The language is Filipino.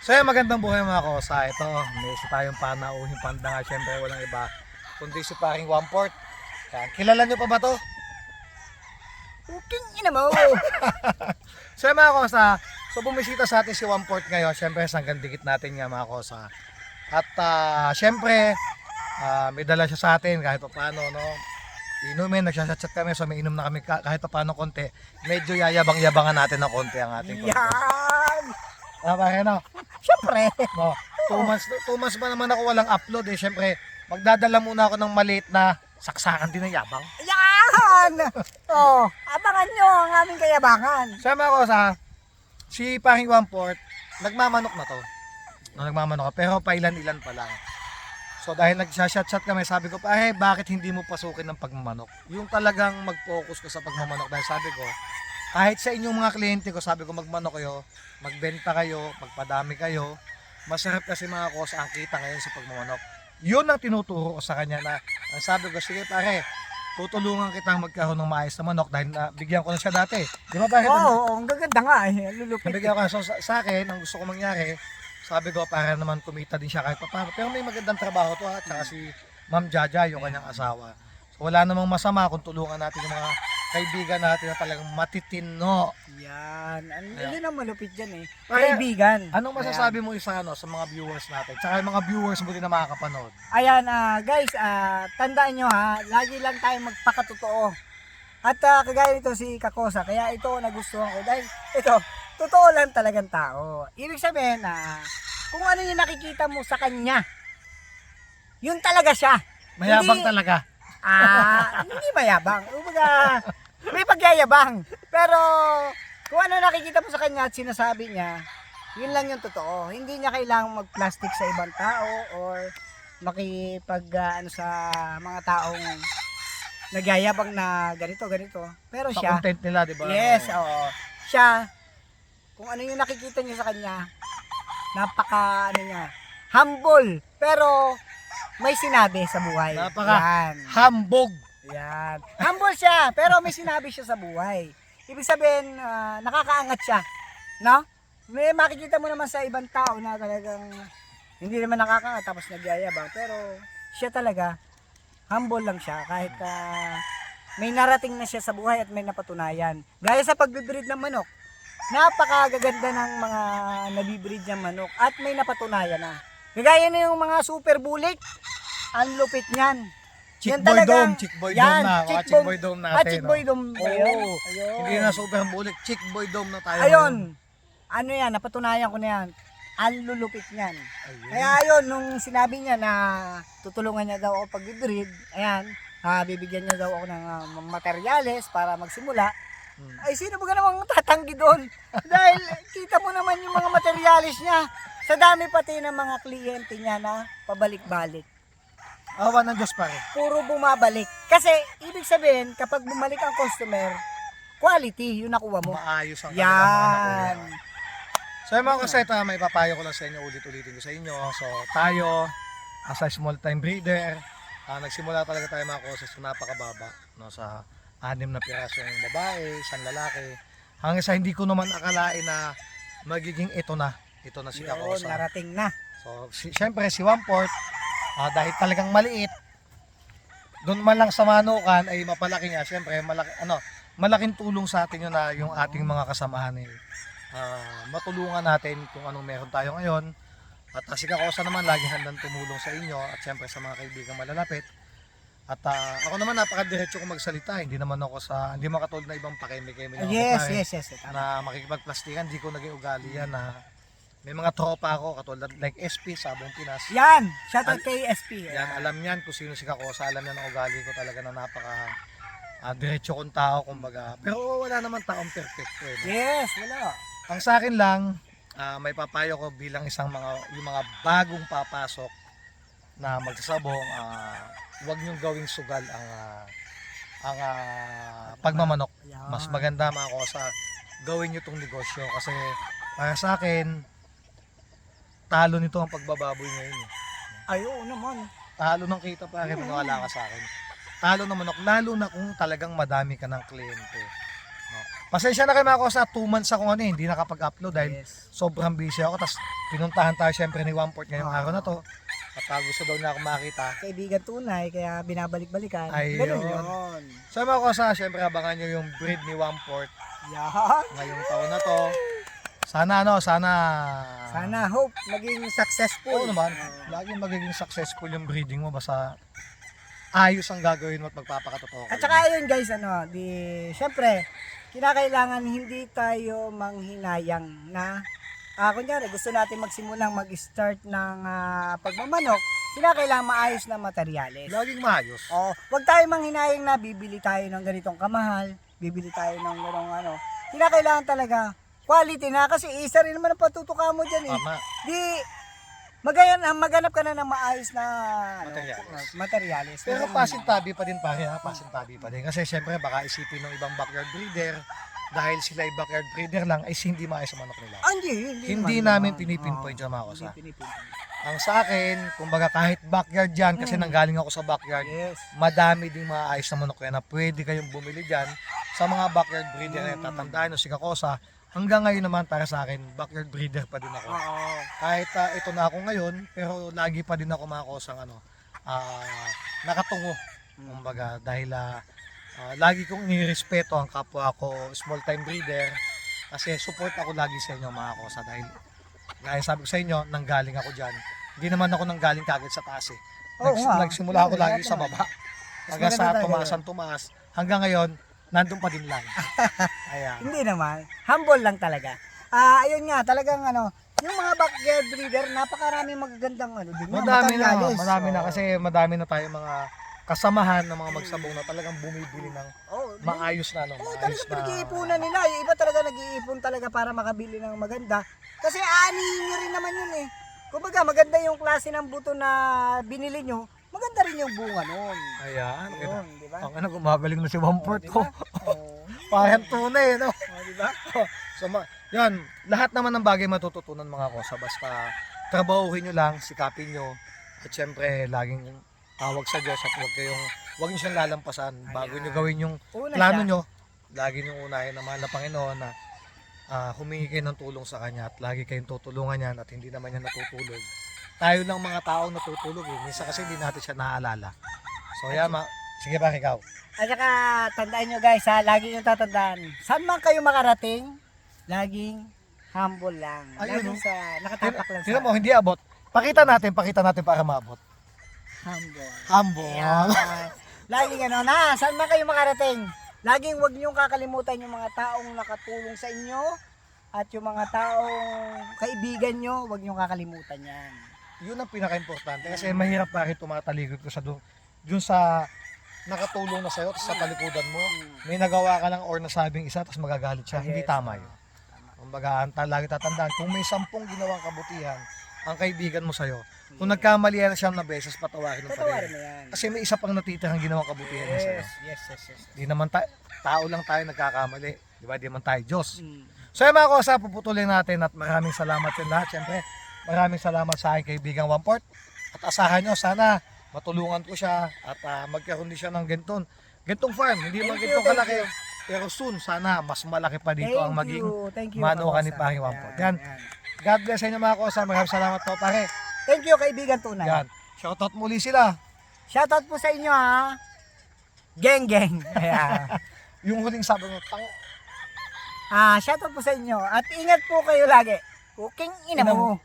So yan, magandang buhay mga kosa. Ito, may isa tayong panauhing pandanga. Siyempre walang iba kundi si paring One-Port. Yan. Kilala nyo pa ba to? Puking ina mo! So yan mga kosa, so bumisita sa atin si One-Port ngayon. Siyempre sanggang dikit natin nga mga kosa. At siyempre, may dala siya sa atin kahit pa paano, no? Inumin, nagsasat kami, so may inom na kami kahit pa paano konti. Medyo yayabang-yabangan natin ng konti ang ating konti. Yan! Pare, no? Siyempre! No, 2 months ba naman ako walang upload eh. Siyempre, magdadala muna ako ng maliit na saksakan din ng yabang. Yan! Oh, abangan nyo ang aming kayabangan. Sama ko sa si Paring One-Port, nagmamanok na to. No, nagmamanok ka, pero pailan-ilan pa lang. So dahil nagsashot-shot kami, sabi ko, bakit hindi mo pasukin ng pagmamanok? Yung talagang mag-focus ko sa pagmamanok. Dahil sabi ko, kahit sa inyong mga kliyente ko, sabi ko magmanok kayo, magbenta kayo, magpadami kayo. Masarap kasi mga kosa ang kita ngayon sa pagmamanok. Yun ang tinuturo ko sa kanya na, ang sabi ko, sige pare, tutulungan kitang magkaroon ng maayos na manok dahil bigyan ko na siya dati. Di ba pare? Oo, ang gaganda nga eh. Lulupit. Nabigyan ko na. So sa akin, ang gusto ko mangyari, sabi ko para naman kumita din siya kahit paano. Pero may magandang trabaho to ha. Tsaka si Ma'am Jaja, yung kanyang asawa. So wala namang masama kung tulungan natin yung mga kaibigan natin na talagang matitino. Yan. Ayan. Yun ang malupit dyan eh. Kaya, Kaibigan. Anong masasabi mo isa sa mga viewers natin? Tsaka yung mga viewers mo din na makakapanood. Ayan, guys, tandaan nyo ha, lagi lang tayo magpakatotoo. At kagaya nito si Kakosa, kaya ito nagustuhan ko dahil ito, totoo lang talagang tao. Ibig sabihin na kung ano yung nakikita mo sa kanya, yun talaga siya. Mayabang Hindi- talaga. Hindi mayabang. Kumbaga, may pagyayabang. Pero kung ano nakikita mo sa kanya at sinasabi niya, yun lang yung totoo. Hindi niya kailangang mag-plastic sa ibang tao or makipag sa mga taong nagyayabang na ganito. Pero Sa siya, content nila, di ba? yes, oo. Siya, kung ano yung nakikita niya sa kanya, humble. Pero may sinabi sa buhay. Yan. Hambog. Yan. Humble siya, pero may sinabi siya sa buhay. Ibig sabihin, nakakaangat siya. No? May makikita mo naman sa ibang tao na talagang hindi naman nakakaangat tapos nagyayabang. Pero siya talaga, humble lang siya kahit may narating na siya sa buhay at may napatunayan. Gaya sa pagbibreed ng manok. Napakagaganda ng mga nabibreed ng manok at may napatunayan na. Gagaya na yung mga super bulik, ang lupit niyan. Chick Yan boy talaga. dome, chick boy Yan, dome na. chick Chick boy dome natin. Chick boy dome ba yun? Oo. Ayun. Hindi na super bulik, chick boy dome na tayo. Ayun. Ano yan, napatunayan ko na yan. Ang lulupit niyan. Ayun. Kaya ayun, nung sinabi niya na tutulungan niya daw ako pag-breed, ayan, bibigyan niya daw ako ng materyales para magsimula. Ay, sino ba namang tatanggi doon? Dahil kita mo naman yung mga materyales niya. Sa dami pati ng mga kliyente niya na pabalik-balik. Awa ng Diyos pare. Puro bumabalik. Kasi, ibig sabihin, kapag bumalik ang customer, quality, yung nakuha mo. Maayos ang Yan. kanilang mga nakuha. So yung mga kaseta, may papayo ko lang sa inyo, ulit-ulitin ko sa inyo. So tayo, as a small time breeder, nagsimula talaga tayo mga koses sa napakababa. No, sa 6 na pirasong babae, 1 lalaki. Hanggang sa hindi ko naman akalain na magiging ito na si Yun, Kakosa. narating na. So syempre si One-Port, dahil talagang maliit, doon man lang sa manukan ay mapalaki nga. Syempre malaking tulong sa atin yun na yung ating mga kasamahan matulungan natin kung anong meron tayo ngayon. At si Kakosa naman laging handang tumulong sa inyo at syempre sa mga kaibigan malalapit. At ako naman napakadiretso kong magsalita, hindi naman katulad na ibang pakeme-keme na Yes. Tama. na makikipagplastikan, hindi ko naging ugali yan na may mga tropa ako katulad like SP Sabong Pinas. Yan, shout out kay SP. Yan, alam niyan kung sino si Kakosa, alam niyan ang ugali ko talaga na napaka diretso kong tao kumbaga. Pero wala naman taong perfecto eh. No? Yes, wala. Ang sa akin lang, may papayo ko bilang yung mga bagong papasok na magsasabong, huwag niyong gawing sugal ang pagmamanok. Yan. Mas maganda mga kosa, gawin niyo tong negosyo kasi para sa akin, talo nito ang pagbababoy ngayon. Ayun naman. Talo ng kita pa rin wala ka sa akin. Talo ng manok, lalo na kung talagang madami ka ng kliyente. No? Pasensya na kayo mga kosa, 2 months ako hindi nakapag-upload dahil Yes. sobrang busy ako. Tapos pinuntahan tayo syempre ni One Port ngayong araw na to. At gusto daw niya ako makita. Kaibigan tunay, kaya binabalik-balikan. Ayun. Ganun yun. So mga kosa, syempre abangan nyo yung breed ni One Port Yan. ngayong taon na to. Sana Sana hope maging successful. Oo naman, laging magiging successful yung breeding mo basta ayos ang gagawin mo at magpapakatotoo ka. At saka yun guys, syempre, kinakailangan hindi tayo manghinayang na kunyari gusto natin magsimulang mag-start ng pagmamanok, kinakailangan maayos na materyales. Laging maayos. Huwag tayo manghinayang na bibili tayo ng ganitong kamahal, bibili tayo ng ganong Kinakailangan talaga quality na kasi isa rin naman ang patutuka mo dyan eh. Tama. Di maganap ka na ng maayos na materyales. Pero pasintabi pa din pare ha, pasintabi pa din. Kasi syempre baka isipin ng ibang backyard breeder dahil sila ay backyard breeder lang ay hindi maayos ang manok nila. Hindi namin pinipinpoint yung mga kosa. Ang sa akin, kumbaga kahit backyard dyan, kasi nanggaling ako sa backyard, Yes. madami ding maayos na manok kaya na pwede kayong bumili dyan sa mga backyard breeder na tatandaan o sigakosa. Hanggang ngayon naman para sa akin, backyard breeder pa din ako. Oo. Kahit ito na ako ngayon, pero lagi pa din ako mga kosang nakatungo. Kumbaga dahil lagi kong inirespeto ang kapwa ko small time breeder kasi support ako lagi sa inyo mga kosa dahil gaya sabi ko sa inyo, nanggaling ako dyan. Hindi naman ako nanggaling kagad sa taas eh. Oo nga. Nagsimula ako lagi sa baba. Hanggang sa maganda tumaas. Hanggang ngayon, nandun pa din lang. Ayan. Hindi naman. Humble lang talaga. Ayun nga, talagang yung mga backyard breeder, napakarami magagandang din. Madami na kasi madami na tayo mga kasamahan ng mga magsabong na talagang bumibili ng maayos na Talaga pinag-iipunan nila. Yung iba talaga nag-iipon talaga para makabili ng maganda. Kasi aanihin nyo rin naman yun eh. Kumbaga maganda yung klase ng buto na binili nyo, maganda rin yung bunga nun. Ayan. Yun, di ba? Ang gumagaling na si Wamport ko. Oo. Parang tunay, no? Di ba? So, yan, lahat naman ng bagay matututunan mga kosa. Basta trabahuhin nyo lang, sikapin nyo. At syempre, laging tawag sa Diyos at huwag nyo siyang lalampasan. Bago nyo gawin yung Una plano siya. nyo, lagi nyo unahin na mahal na Panginoon na humingi kayo ng tulong sa Kanya at lagi kayong tutulungan yan at hindi naman yan natutulog. Tayo lang mga taong natutulog eh. Minsan kasi hindi natin siya naaalala. So yan, sige ba ikaw? At saka tandaan nyo guys lagi nyo tatandaan. Saan man kayo makarating, laging humble lang. Ayun, Laging nakatapak lang Tingnan mo, hindi abot. Pakita natin para maabot. humble. Humble. Ayan. Laging saan man kayo makarating, laging huwag niyong kakalimutan yung mga taong nakatulong sa inyo at yung mga taong kaibigan nyo, huwag niyong kakalimutan yan. Yun ang pinaka-importante kasi mahirap bakit tumatalikod ko sa dun sa nakatulong na sa'yo tapos sa talikudan mo. May nagawa ka lang or nasabing isa tapos magagalit siya. Hindi tama yun. Kumbaga, lagi tatandaan, kung may 10 ginawang kabutihan ang kaibigan mo sa'yo, kung nagkamali yan siyam na beses, patawarin mo pa Patawarin rin. mo yan. Kasi may isa pang natitirang ginawang kabutihan niya sa'yo. Yes. Di naman tao lang tayo nagkakamali. Di ba? Di naman tayo Diyos. Mm. So yung mga kosa, puputulin natin at maraming salamat sa lahat. Siyempre, maraming salamat sa aking kaibigang Wamport. At asahan nyo, sana matulungan ko siya at magkaroon din siya ng gantong farm. Hindi man gantong kalaki. Pero soon, sana mas malaki pa dito ang maging manukan ni Paring Wamport. Yan. God bless sa inyo mga kosa. Maraming salamat po pare. Thank you kaibigan tunay. Yan. Shoutout muli sila. Shoutout po sa inyo ha. Geng. Ayan. Yung huling sabi mo, Shoutout po sa inyo. At ingat po kayo lagi. Kuking ina mo.